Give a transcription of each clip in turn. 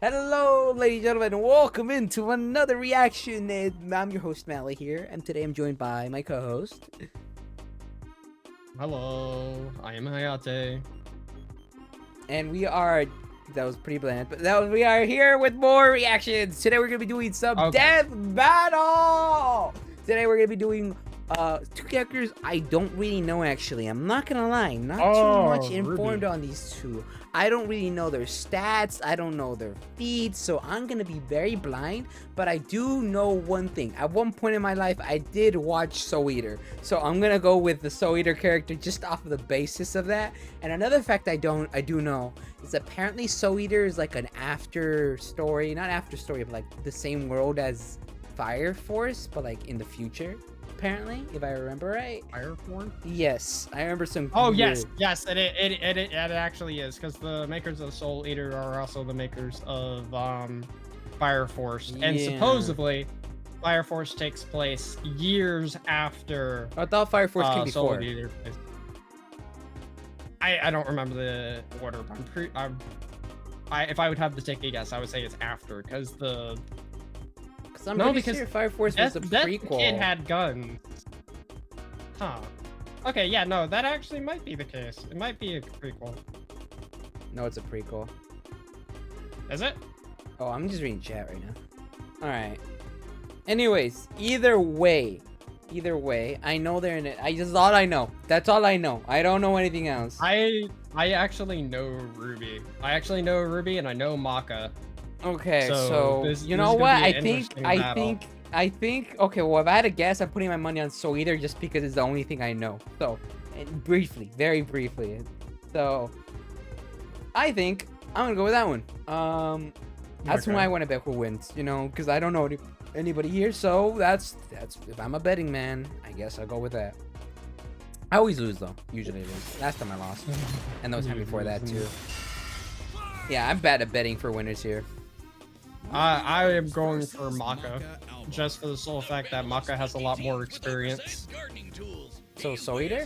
Hello, ladies and gentlemen, and welcome into another reaction. I'm your host, Mally here, and today I'm joined by my co-host. Hello, I am Hayate. And we are, that was pretty bland, but we are here with more reactions. Today we're going to be doing some death battle. Today we're going to be doing two characters I don't really know, actually. I'm not going to lie, not too much informed on these two. I don't really know their stats, I don't know their feats, so I'm gonna be very blind, but I do know one thing. At one point in my life, I did watch Soul Eater, so I'm gonna go with the Soul Eater character just off of the basis of that. And another fact I do know is apparently Soul Eater is like an after story, not after story, but like the same world as Fire Force, but like in the future. Apparently, if I remember right. Fire Force? Yes, I remember some. Oh yes, it actually is, because the makers of Soul Eater are also the makers of Fire Force, and supposedly Fire Force takes place years after. I thought Fire Force came before. Soul Eater. I don't remember the order. But if I would have to take a guess, I would say it's after, because the. I'm pretty sure Fire Force was a prequel. The kid had guns. Huh. Okay, yeah, no, that actually might be the case. It might be a prequel. No, it's a prequel. Is it? Oh, I'm just reading chat right now. Alright. Anyways, either way, I know they're in it. That's all I know. That's all I know. I don't know anything else. I actually know RWBY. I actually know RWBY, and I know Maka. Okay, so you know what? I think. Okay, well, if I had to guess, I'm putting my money on Soul Eater just because it's the only thing I know. So, and briefly, very briefly. So, I think I'm gonna go with that one. That's who I want to bet who wins. You know, because I don't know anybody here. So that's if I'm a betting man, I guess I'll go with that. I always lose though. Usually lose. Last time I lost, and the time before that too. Yeah, I'm bad at betting for winners here. I am going for Maka, just for the sole fact that Maka has a lot more experience. So Soul Eater?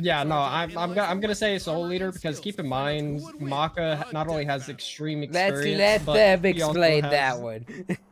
Yeah, no, I'm gonna say Soul Eater, because keep in mind, Maka not only has extreme experience, let them explain has... that one.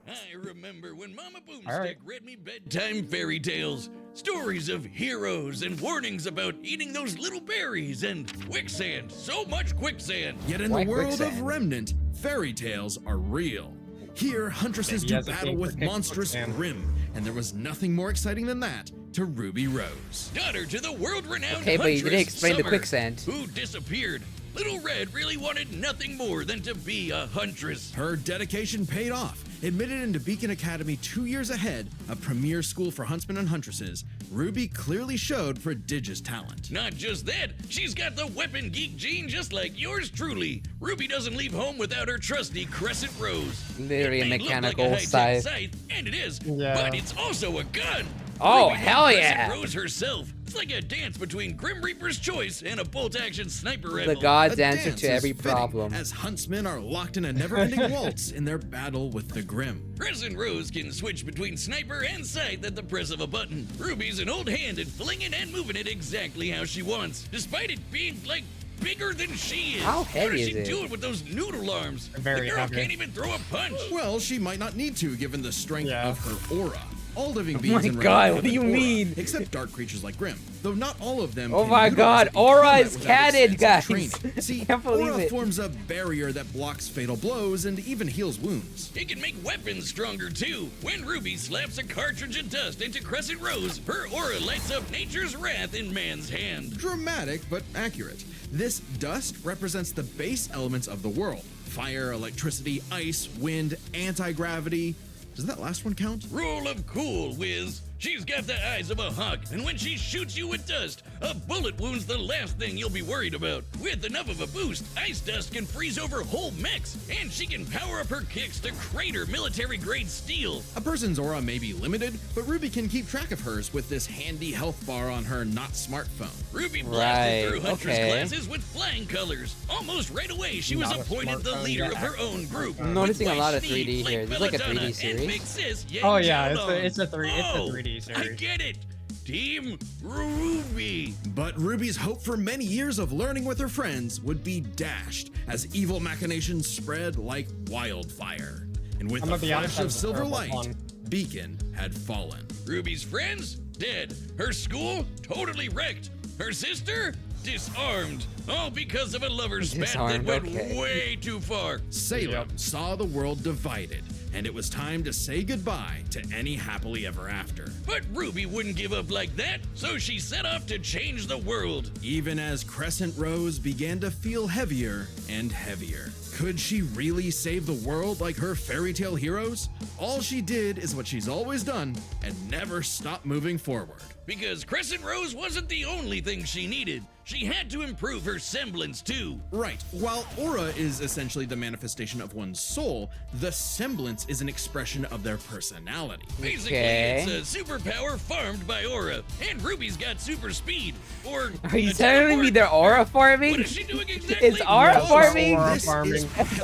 I remember when Mama Boomstick read me bedtime fairy tales, stories of heroes and warnings about eating those little berries and quicksand, so much quicksand. Yet in the world of Remnant, fairy tales are real. Here, huntresses do battle with monstrous Grimm, and there was nothing more exciting than that to Ruby Rose. Daughter to the world-renowned okay, but you didn't explain Summer, the quicksand. Who disappeared. Little Red really wanted nothing more than to be a huntress. Her dedication paid off. Admitted into Beacon Academy 2 years ahead, a premier school for huntsmen and huntresses, Ruby clearly showed prodigious talent. Not just that, she's got the weapon geek gene just like yours truly. Ruby doesn't leave home without her trusty Crescent Rose. Literally a mechanical like a scythe. And it is, but it's also a gun. Oh, Ruby hell yeah! Crescent Rose herself. It's like a dance between Grim Reaper's choice and a bolt-action sniper rifle. The god's answer to every problem. As huntsmen are locked in a never-ending waltz in their battle with the Grimm. Crescent Rose can switch between sniper and scythe at the press of a button. Ruby's an old hand at flinging and moving it exactly how she wants, despite it being like bigger than she is. How heavy is it? How does she do it with those noodle arms? Very the girl heavy. Can't even throw a punch. Well, she might not need to, given the strength of her aura. All living beings in God, Remnant what do you have an aura, mean? Except dark creatures like Grimm, though not all of them. Oh can my utilize God, it in aura combat is without canon, extensive guys. training. See, Can't believe aura it. forms a barrier that blocks fatal blows and even heals wounds. It can make weapons stronger too. When Ruby slaps a cartridge of dust into Crescent Rose, her aura lights up nature's wrath in man's hand. Dramatic, but accurate. This dust represents the base elements of the world. Fire, electricity, ice, wind, anti-gravity. Does that last one count? Rule of cool, Wiz. She's got the eyes of a hawk, and when she shoots you with dust, a bullet wound's the last thing you'll be worried about. With enough of a boost, ice dust can freeze over whole mechs, and she can power up her kicks to crater military-grade steel. A person's aura may be limited, but Ruby can keep track of hers with this handy health bar on her not smartphone. Ruby blasted through Huntress classes with flying colors. Almost right away, she was appointed the leader of her own group. I'm noticing a lot of 3D here. This is like a 3D series. Oh yeah, it's a 3D series. I get it. Team RWBY. But RWBY's hope for many years of learning with her friends would be dashed as evil machinations spread like wildfire. And with a flash of silver light, Beacon had fallen. RWBY's friends? Dead. Her school? Totally wrecked. Her sister? Disarmed. All because of a lover's spat that went way too far. Salem saw the world divided, and it was time to say goodbye to any happily ever after. But RWBY wouldn't give up like that, so she set off to change the world. Even as Crescent Rose began to feel heavier and heavier. Could she really save the world like her fairy tale heroes? All she did is what she's always done and never stopped moving forward. Because Crescent Rose wasn't the only thing she needed. She had to improve her semblance too. Right. While aura is essentially the manifestation of one's soul, the semblance is an expression of their personality. Basically, it's a superpower farmed by aura, and RWBY's got super speed. Or are you telling me they're aura farming? What is she doing exactly? It's aura farming.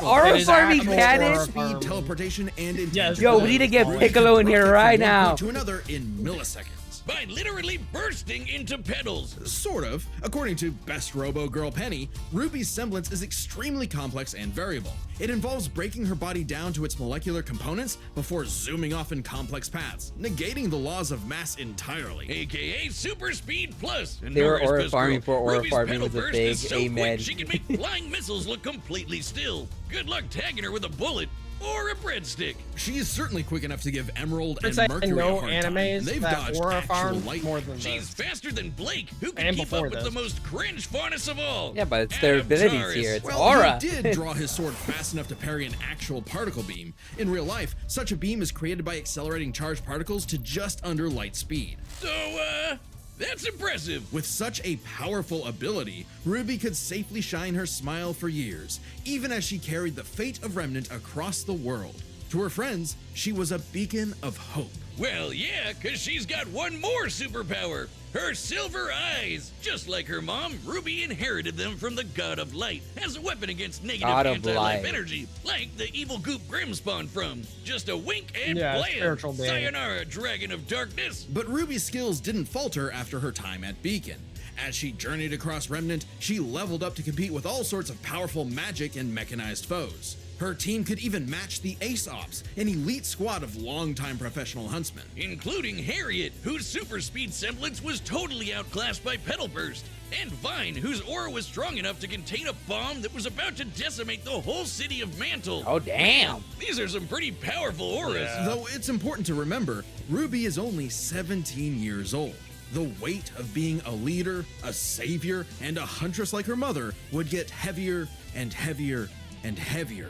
Aura farming canon. Speed, teleportation, and intelligence. Yo, we need to get Piccolo in here right now. To another in milliseconds. By literally bursting into petals. Sort of. According to Best Robo Girl Penny, RWBY's semblance is extremely complex and variable. It involves breaking her body down to its molecular components before zooming off in complex paths, negating the laws of mass entirely. AKA Super Speed Plus. And they were aura farming for aura RWBY's farming was a big amen. She can make flying missiles look completely still. Good luck tagging her with a bullet. Or a breadstick. She is certainly quick enough to give Emerald and Mercury a hard time. Animes They've that dodged aura farm actual light. more than She's faster than Blake, who can And keep up before with this. the most cringe faunus of all. Yeah, but it's their abilities Taurus. here. It's Well, aura. he did draw his sword fast enough to parry an actual particle beam. In real life, such a beam is created by accelerating charged particles to just under light speed. So, that's impressive. With such a powerful ability, RWBY could safely shine her smile for years, even as she carried the fate of Remnant across the world. To her friends, she was a beacon of hope. Well, yeah, because she's got one more superpower. Her silver eyes. Just like her mom, RWBY inherited them from the God of Light as a weapon against negative anti-life energy, like the evil goop Grim spawned from. Just a wink and blam. Sayonara, Dragon of Darkness. But RWBY's skills didn't falter after her time at Beacon. As she journeyed across Remnant, she leveled up to compete with all sorts of powerful magic and mechanized foes. Her team could even match the Ace Ops, an elite squad of longtime professional huntsmen. Including Harriet, whose super speed semblance was totally outclassed by Petal Burst, and Vine, whose aura was strong enough to contain a bomb that was about to decimate the whole city of Mantle. Oh, damn. These are some pretty powerful auras. Yeah. Though it's important to remember, RWBY is only 17 years old. The weight of being a leader, a savior, and a huntress like her mother would get heavier and heavier and heavier.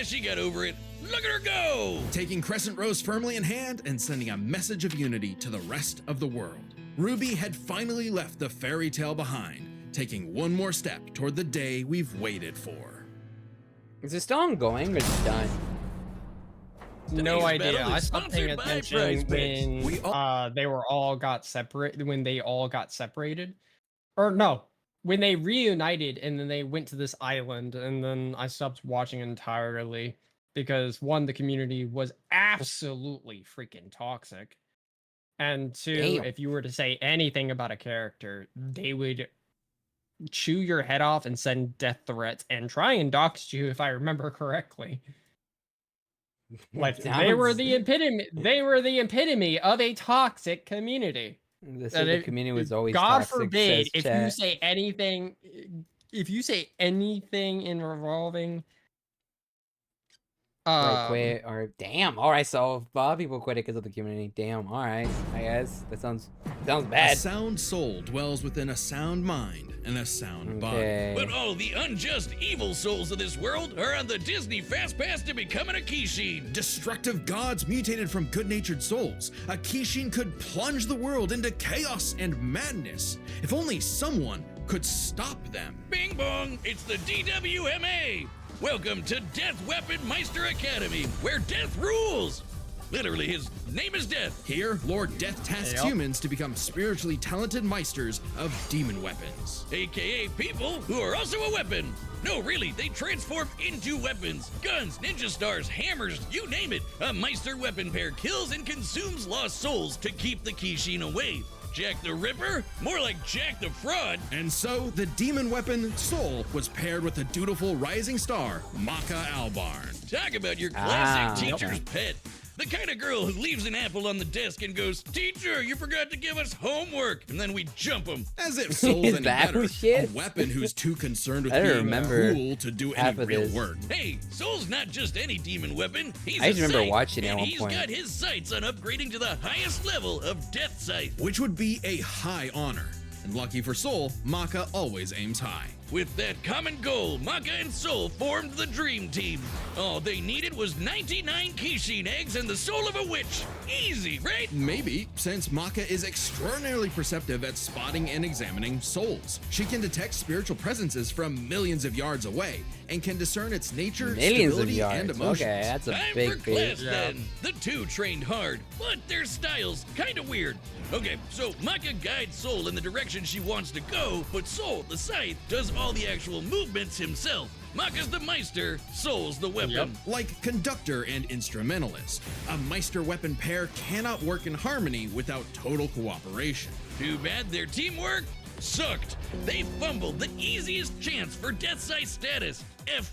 She got over it. Look at her go! Taking Crescent Rose firmly in hand and sending a message of unity to the rest of the world. RWBY had finally left the fairy tale behind, taking one more step toward the day we've waited for. Is it still ongoing or is it done? No idea. I stopped paying attention when they all got separated. Or no, when they reunited and then they went to this island, and then I stopped watching entirely because one, the community was absolutely freaking toxic, and two, if you were to say anything about a character, they would chew your head off and send death threats and try and dox you, if I remember correctly. Like they were the epitome of a toxic community. The community was always God toxic, forbid if you say anything involving quit or damn. All right, so a lot of people quit it because of the community. Damn. All right, I guess that sounds bad. A sound soul dwells within a sound mind and a sound body. But all the unjust evil souls of this world are on the Disney Fast Pass to becoming a Kishin. Destructive gods mutated from good-natured souls. A Kishin could plunge the world into chaos and madness. If only someone could stop them. Bing bong, it's the DWMA. Welcome to Death Weapon Meister Academy, where death rules. Literally, his name is Death. Here, Lord Death tasks humans to become spiritually talented meisters of demon weapons. AKA people who are also a weapon. No, really, they transform into weapons. Guns, ninja stars, hammers, you name it. A Meister weapon pair kills and consumes lost souls to keep the Kishin away. Jack the Ripper? More like Jack the Fraud. And so, the demon weapon, Soul, was paired with the dutiful rising star, Maka Albarn. Talk about your classic teacher's pet. The kind of girl who leaves an apple on the desk and goes, "Teacher, you forgot to give us homework," and then we jump them. As if Soul's Is any that better. who shit? A weapon who's too concerned with I don't being remember cool to do half any of real this. work. Hey, Soul's not just any demon weapon. He's I just a remember scythe, watching it and at one he's point. got his sights on upgrading to the highest level of Death Scythe. Which would be a high honor. And lucky for Soul, Maka always aims high. With that common goal, Maka and Soul formed the Dream Team. All they needed was 99 Kishin eggs and the soul of a witch. Easy, right? Maybe, since Maka is extraordinarily perceptive at spotting and examining souls. She can detect spiritual presences from millions of yards away and can discern its nature, Millions of stability, and yards. emotions. Okay, that's a Time for big class feat. then. The two trained hard, but their styles kinda weird. Okay, so Maka guides Soul in the direction she wants to go, but Soul, the scythe, does all the actual movements himself. Maka's the Meister, Soul's the weapon. Like conductor and instrumentalist, a Meister weapon pair cannot work in harmony without total cooperation. Too bad their teamwork sucked. They fumbled the easiest chance for Death Scythe status, F-.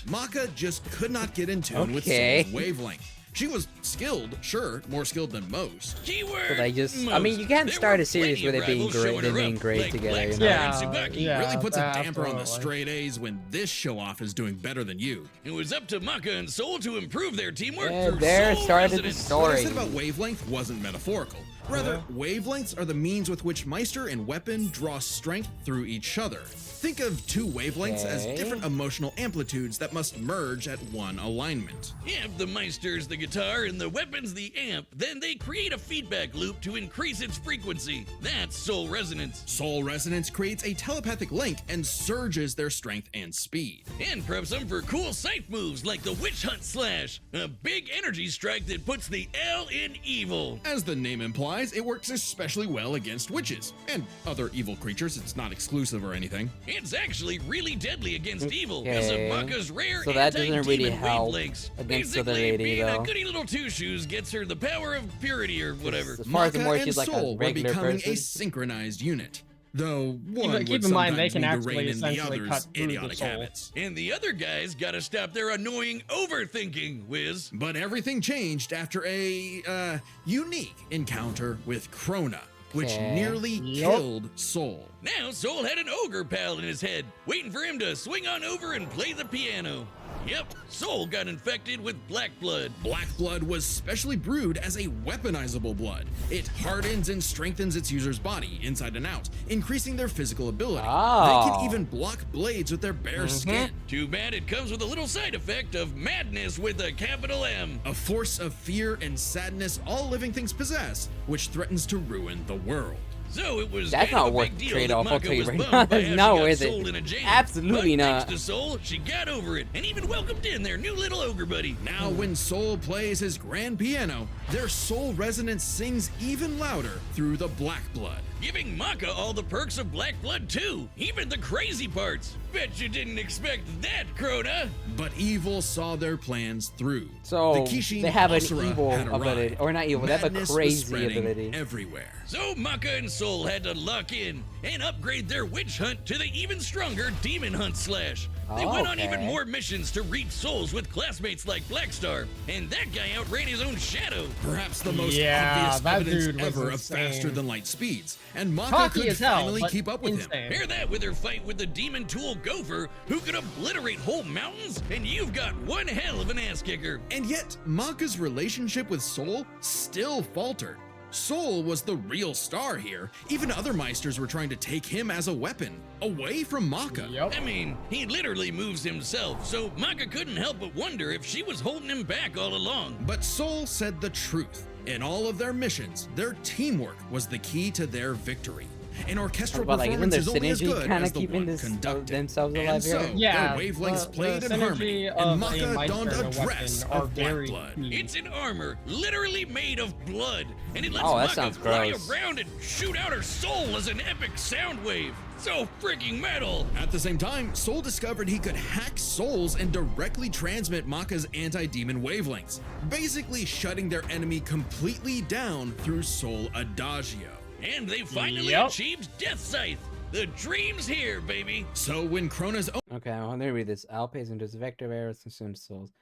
Maka just could not get in tune with Okay. Soul's wavelength. She was skilled, sure, more skilled than most. Keyword But I just, I most. mean, you can't There start were a series plenty where of they're being rivals great, showing they're her being up, great like together. Black You Star know? and Yeah, Tsubaki. yeah. Really puts a damper on the absolutely. straight A's when this show-off is doing better than you. It was up to Maka and Soul to improve their teamwork And through there Soul started the Resonance. What I story. said about wavelength wasn't metaphorical. Rather, wavelengths are the means with which Meister and weapon draw strength through each other. Think of two wavelengths as Okay. different emotional amplitudes that must merge at one alignment. If the Meister's the guitar and the weapon's the amp, then they create a feedback loop to increase its frequency. That's Soul Resonance. Soul Resonance creates a telepathic link and surges their strength and speed. And preps them for cool scythe moves like the Witch Hunt Slash, a big energy strike that puts the L in evil. As the name implies, it works especially well against witches and other evil creatures. It's not exclusive or anything. It's actually really deadly against evil because Okay. of Maka's rare So that doesn't really anti-demon help wavelengths. against the other Basically, lady, being though. a goody little two-shoes gets her the power of purity or whatever. As far as the Maka more and she's like a Soul were regular becoming person. a synchronized unit. Though one keep would in mind, they sometimes can need to actually rein in the essentially cut other's through the idiotic soul. habits. And the other guys gotta stop their annoying overthinking, Wiz. But everything changed after a unique encounter with Krona, which Okay. nearly killed Soul. Now Soul had an ogre pal in his head, waiting for him to swing on over and play the piano. Yep, Soul got infected with black blood. Black blood was specially brewed as a weaponizable blood. It hardens and strengthens its user's body, inside and out, increasing their physical ability. Oh. They can even block blades with their bare skin. Too bad it comes with a little side effect of madness with a capital M. A force of fear and sadness all living things possess, which threatens to ruin the world. So it was That's kind not of a worth big the deal trade-off, that I'll Maka tell you was right bummed now. by It's how not she got worth it. Soul in a jam. Absolutely But not. Thanks to Soul, she got over it and even welcomed in their new little ogre buddy. Now, when Soul plays his grand piano, their soul resonance sings even louder through the black blood. Giving Maka all the perks of black blood too, even the crazy parts. Bet you didn't expect that, Krona. But evil saw their plans through. So the Kishin they have an Asura evil had arrived. ability, or not evil. They have a Madness was crazy spreading ability. everywhere. So Maka and Soul had to lock in and upgrade their witch hunt to the even stronger demon hunt slash. They went on even Okay. more missions to reap souls with classmates like Blackstar, and that guy outran his own shadow. Perhaps the most Yeah, obvious that evidence dude was ever of insane. faster than light speeds, and Maka Cocky could as hell, finally but keep up with him. insane. Pair that with her fight with the demon tool Gopher, who could obliterate whole mountains, and you've got one hell of an ass kicker. And yet, Maka's relationship with Soul still faltered. Soul was the real star here. Even other Meisters were trying to take him as a weapon, away from Maka. Yep. I mean, he literally moves himself, so Maka couldn't help but wonder if she was holding him back all along. But Soul said the truth. In all of their missions, their teamwork was the key to their victory. An orchestral But like, isn't performance their is only as synergy good kind as of the keeping one this, conducted. themselves alive And so, here? Yeah, their wavelengths played the in harmony, synergy and of a Maka Meister donned a and a dress weapon are of black very blood. key. It's an armor literally made of blood, and it lets Oh, that Maka sounds fly gross. around and shoot out her soul as an epic sound wave. So freaking metal! At the same time, Soul discovered he could hack souls and directly transmit Maka's anti-demon wavelengths, basically shutting their enemy completely down through Soul Adagio. And they finally Yep. achieved Death Scythe. The dream's here, baby. So when Krona's Okay, well, let me read this. Alpays into a vector of arrows consumed souls.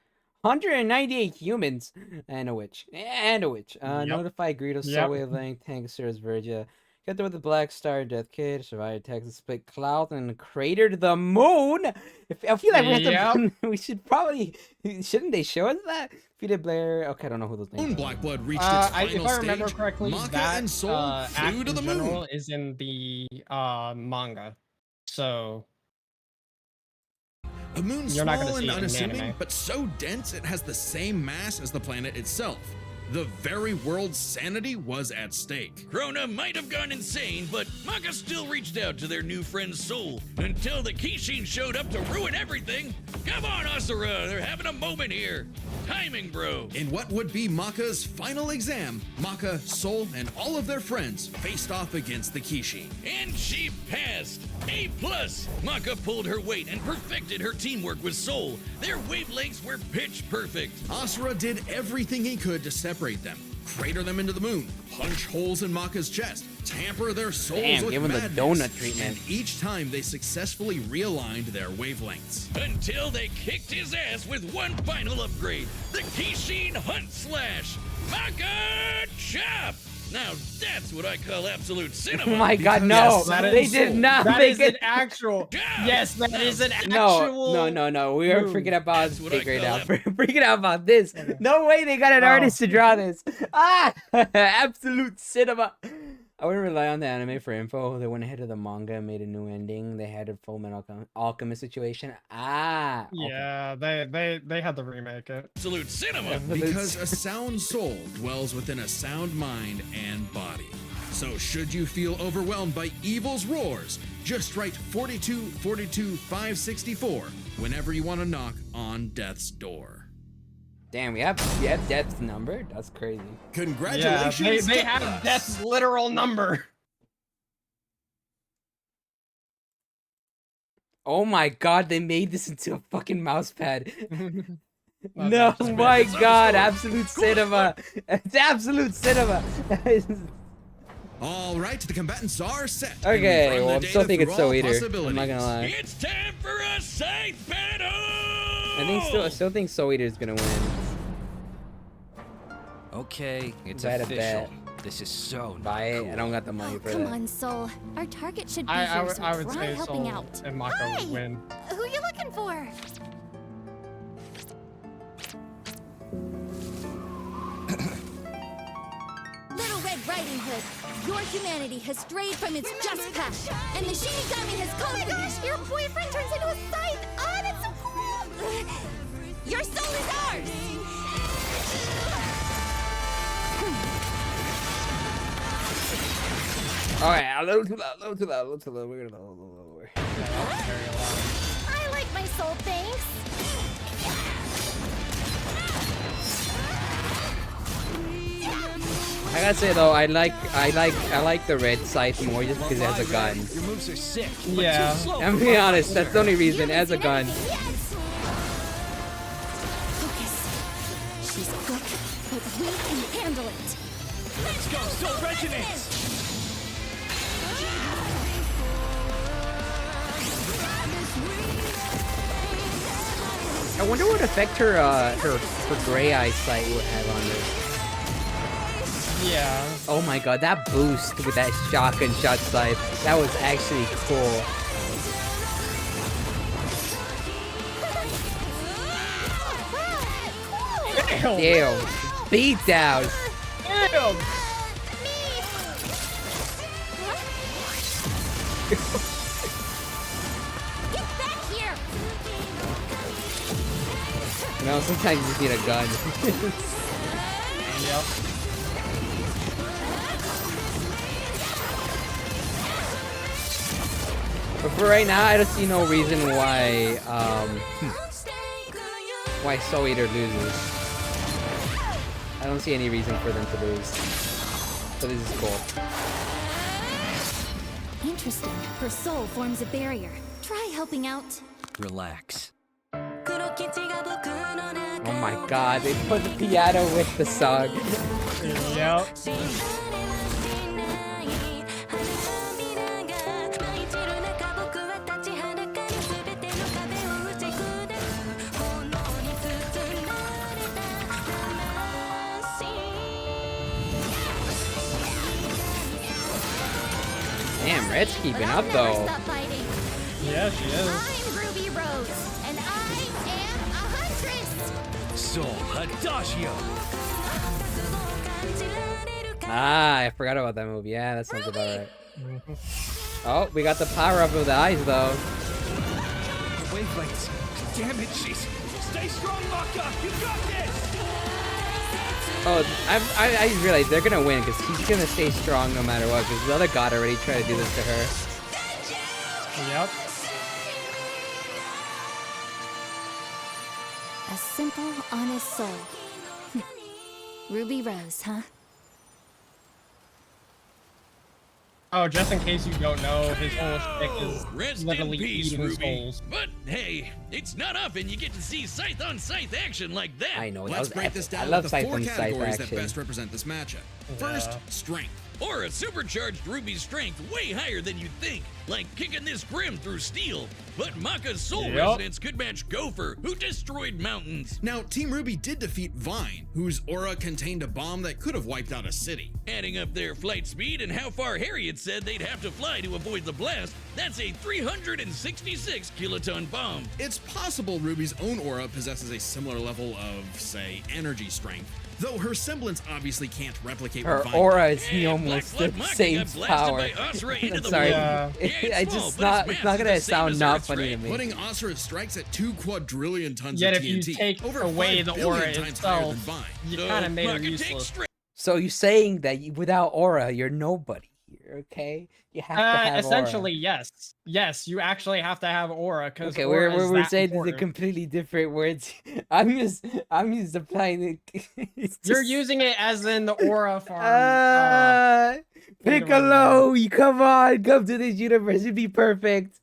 198 humans and a witch. And a witch. Yep. Notify Greedo, Yep. Soul Wavelength, Tankasaurus, Virgia. Get there with the Black Star, Death Kid, survived Texas, split cloud, and cratered the moon. I feel like we have to. We should probably. Shouldn't they show us that? Defeated Blair. Okay, I don't know who those names own are. Blackblood reached its final if I remember stage, correctly, Maka that and Soul flew act to the in moon. general is in the manga. So A moon You're not gonna small and see it in unassuming, anime. but so dense it has the same mass as the planet itself. The very world's sanity was at stake. Krona might have gone insane, but Maka still reached out to their new friend Soul until the Kishin showed up to ruin everything. Come on, Asura, they're having a moment here. Timing, bro. In what would be Maka's final exam, Maka, Soul, and all of their friends faced off against the Kishin. And she passed. A+. Maka pulled her weight and perfected her teamwork with Soul. Their wavelengths were pitch perfect. Asura did everything he could to separate them, crater them into the moon, punch holes in Maka's chest, tamper their souls Damn, with give him the madness, donut treatment. and each time they successfully realigned their wavelengths. Until they kicked his ass with one final upgrade. The Kishin Hunt Slash. Maka Chop. Now that's what I call absolute cinema. Oh my god, no! Yes, that They is- did not that make is it. an actual. Yeah. Yes, that is an No, actual. no. We are move. freaking out about That's what I big right call now. Freaking out about this. No way they got an Oh. artist to draw this. Ah, absolute cinema. I wouldn't rely on the anime for info. They went ahead of the manga and made a new ending. They had a Full Metal Alchemist situation. Ah, okay. Yeah, they had to remake it. Absolute cinema. Because a sound soul dwells within a sound mind and body. So should you feel overwhelmed by evil's roars, just write 42 42 564 whenever you want to knock on death's door. Damn, we have Death's number. That's crazy. Yeah, Congratulations! they to have us. Death's literal number. Oh my god, they made this into a fucking mouse pad. Not No, just bad. my It's god, underscore. absolute cinema. It's absolute cinema. All right, the combatants are set. and we've Okay, run the well, I'm data still thinking through Soul all Eater. I'm not possibilities. gonna lie. It's time for a scythe battle. I still think Soul Eater's gonna win. Okay, it's Bet a official. bet. This is so Buy it. I don't got the money Oh, for come that. on, Soul. Our target should be I here, would so I would try say helping Soul out. and Maka Hi! would win. Who you looking for? Little Red Riding Hood, your humanity has strayed from its just path, and the Shinigami has conquered. Oh my gosh, your boyfriend turns into a scythe! Oh, that's so cool! Your soul is ours! Alright, a little too loud, a little too loud, a little too loud. We're gonna lower. I like my soul, thanks. I gotta say though, I like the red scythe more just because it has a gun. Your moves are sick. Yeah. I'm being honest, that's the only reason. It has a gun. Focus. She's quick, but we can handle it. Let's go, Soul Resonance! I wonder what effect her gray eyesight would have on this. Yeah. Oh my god, that boost with that shotgun shot scythe, that was actually cool. Damn. Damn, beat down. Damn. Get back here! You know, sometimes you just need a gun. Yep. But for right now, I don't see no reason why Soul Eater loses. I don't see any reason for them to lose. So this is cool. Interesting. Her soul forms a barrier. Try helping out. Relax. Oh my god, they put the piano with the song. Yep. Red's keeping up, I'll though. never stop fighting. Yeah, she is. I'm Ruby Rose, and I am a huntress. Soul Adagio. Ah, I forgot about that move. Yeah, that sounds about right. Mhm. Oh, we got the power up of the eyes, though. The wavelengths. Damn it, she's. Stay strong, Maka. You got this. Oh, I just realized they're gonna win because he's gonna stay strong no matter what. Because the other god already tried to do this to her. Yep. A simple, honest soul. Ruby Rose, huh? Oh, just in case you don't know, his whole shtick is Rest literally in peace, eating Ruby. souls. But hey, it's not often you get to see scythe on scythe action like that. I know. That Let's was break epic. this I down love with the four Siphon Scythe categories that action. best represent this matchup. First, Yeah. strength. Or a supercharged Ruby's strength way higher than you'd think, like kicking this Grim through steel. But Maka's soul Yep. resonance could match Gopher, who destroyed mountains. Now, Team RWBY did defeat Vine, whose aura contained a bomb that could have wiped out a city. Adding up their flight speed and how far Harriet said they'd have to fly to avoid the blast, that's a 366 kiloton bomb. It's possible RWBY's own aura possesses a similar level of, say, energy strength, though her semblance obviously can't replicate Her what Vine aura is And almost the Black Maka same got blasted power. by Asura into I'm the sorry. moon. Yeah. It's I small, just but not. its It's not mass gonna is the same sound as not Earth's funny to ray. me. Putting Asura's strikes at 2 quadrillion tons Yet of if you TNT, take over away 5 the billion aura times higher than itself, Vine. you So, kind of made her Maka takes useless. straight So you're saying that without aura, you're nobody here, okay? You have to have Essentially, aura. yes. Yes, you actually have to have aura because Okay, aura is we're that saying these are important. completely different words. I'm just applying it. It's You're just- using it as in the aura farm. Piccolo, you come to this universe, it'd be perfect.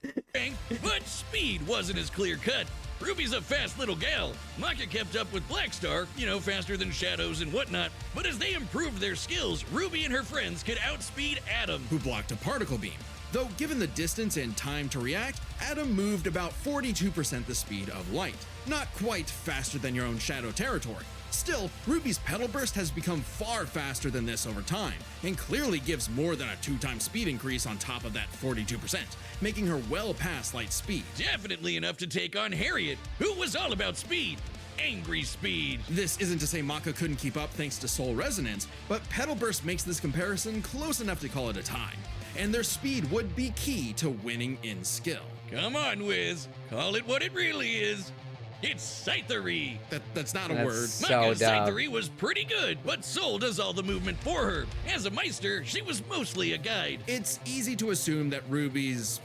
but speed wasn't as clear cut. Ruby's a fast little gal. Maka kept up with Blackstar, faster than Shadows and whatnot. But as they improved their skills, Ruby and her friends could outspeed Adam. Who blocked a particle beam. Though given the distance and time to react, Adam moved about 42% the speed of light. Not quite faster than your own Shadow territory. Still, Ruby's Petal Burst has become far faster than this over time, and clearly gives more than a 2-time speed increase on top of that 42%, making her well past light speed. Definitely enough to take on Harriet, who was all about speed. Angry speed. This isn't to say Maka couldn't keep up thanks to Soul Resonance, but Petal Burst makes this comparison close enough to call it a tie, and their speed would be key to winning in skill. Come on, Wiz. Call it what it really is. It's Scythery. That's not a That's word. so Maka's dumb. Scythery was pretty good, but Soul does all the movement for her. As a Meister, she was mostly a guide. It's easy to assume that Ruby's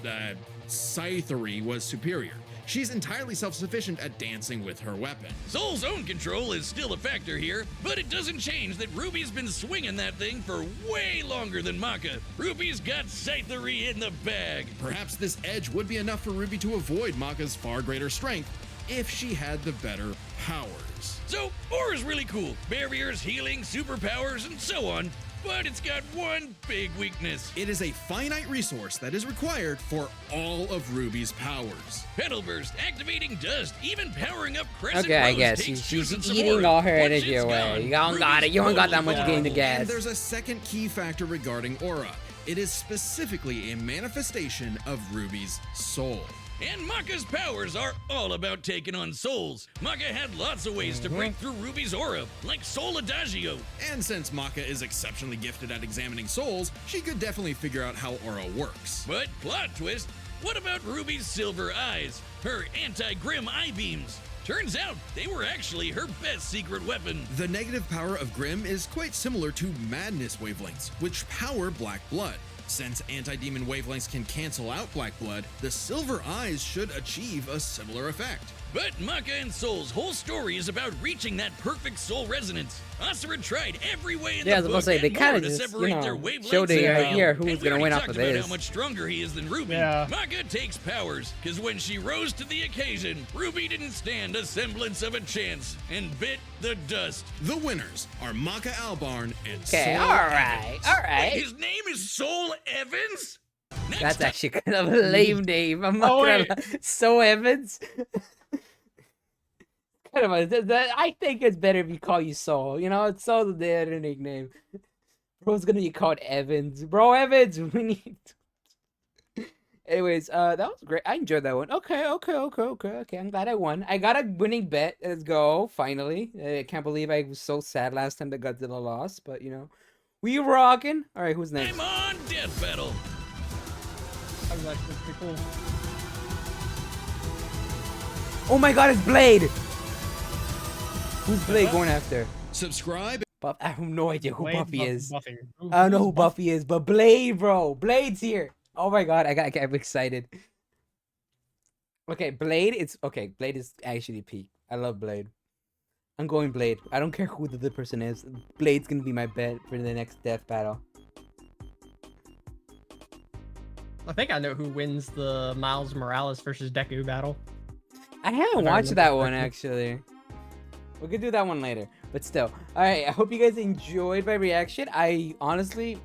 Scythery was superior. She's entirely self-sufficient at dancing with her weapon. Soul's own control is still a factor here, but it doesn't change that Ruby's been swinging that thing for way longer than Maka. Ruby's got Scythery in the bag. Perhaps this edge would be enough for Ruby to avoid Maka's far greater strength if she had the better powers. So, Aura's really cool. Barriers, healing, superpowers, and so on. But it's got one big weakness. It is a finite resource that is required for all of Ruby's powers. Petal Burst, activating dust, even powering up Crescent Okay, I Rose guess takes she's juicing some eating aura. all her Once energy it's away. gone, You don't got Ruby's it. You don't got that totally much gain to vulnerable. gas. And there's a second key factor regarding aura. It is specifically a manifestation of Ruby's soul. And Maka's powers are all about taking on souls. Maka had lots of ways to break through Ruby's aura, like Soul Adagio. And since Maka is exceptionally gifted at examining souls, she could definitely figure out how aura works. But plot twist, what about Ruby's silver eyes? Her anti-Grim eye beams? Turns out they were actually her best secret weapon. The negative power of Grim is quite similar to Madness wavelengths, which power Black Blood. Since anti-demon wavelengths can cancel out Black Blood, the silver eyes should achieve a similar effect. But Maka and Soul's whole story is about reaching that perfect soul resonance. Asura tried every way in Yeah, I the was book about to say, they and kinda more to just, separate their wavelengths showed it and right realm. here who's And we gonna win already off talked of about this. how much stronger he is than Ruby. Yeah. Maka takes powers, because when she rose to the occasion, Ruby didn't stand a semblance of a chance and bit the dust. The winners are Maka Albarn and Okay, Soul alright, Evans. alright. His name is Soul Evans? Next That's time- actually kind of a lame name. I'm not Oh, gonna wait. lie. So Evans. Kind of I think it's better if you call you Soul. It's Soul the other nickname. Bro's gonna be called Evans. Bro, Evans, we need. Anyways, that was great. I enjoyed that one. Okay. I'm glad I won. I got a winning bet. Let's go. Finally. I can't believe I was so sad last time that Godzilla lost, but you know, we rocking. All right, who's next? I'm on Death Battle. I was actually pretty cool. Oh my God, it's Blade. Who's Blade going after? Subscribe. Buff. I have no idea who Blade Buffy is. Buffing. I don't know who Who's Buffy is, but Blade, bro. Blade's here. Oh my God, I'm excited. Okay, Blade. Blade is actually peak. I love Blade. I'm going Blade. I don't care who the other person is. Blade's gonna be my bet for the next death battle. I think I know who wins the Miles Morales versus Deku battle. I haven't If I watched remember that one correctly. actually. We could do that one later, but still. All right. I hope you guys enjoyed my reaction. I honestly,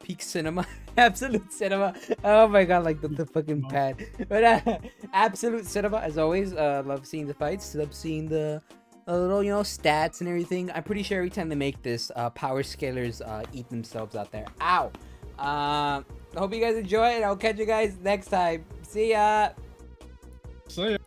peak cinema, absolute cinema. Oh my God, like the fucking pad. But absolute cinema as always. Love seeing the fights. Love seeing the little, you know, stats and everything. I'm pretty sure every time they make this, power scalers eat themselves out there. Ow. I hope you guys enjoy it. I'll catch you guys next time. See ya. So yeah.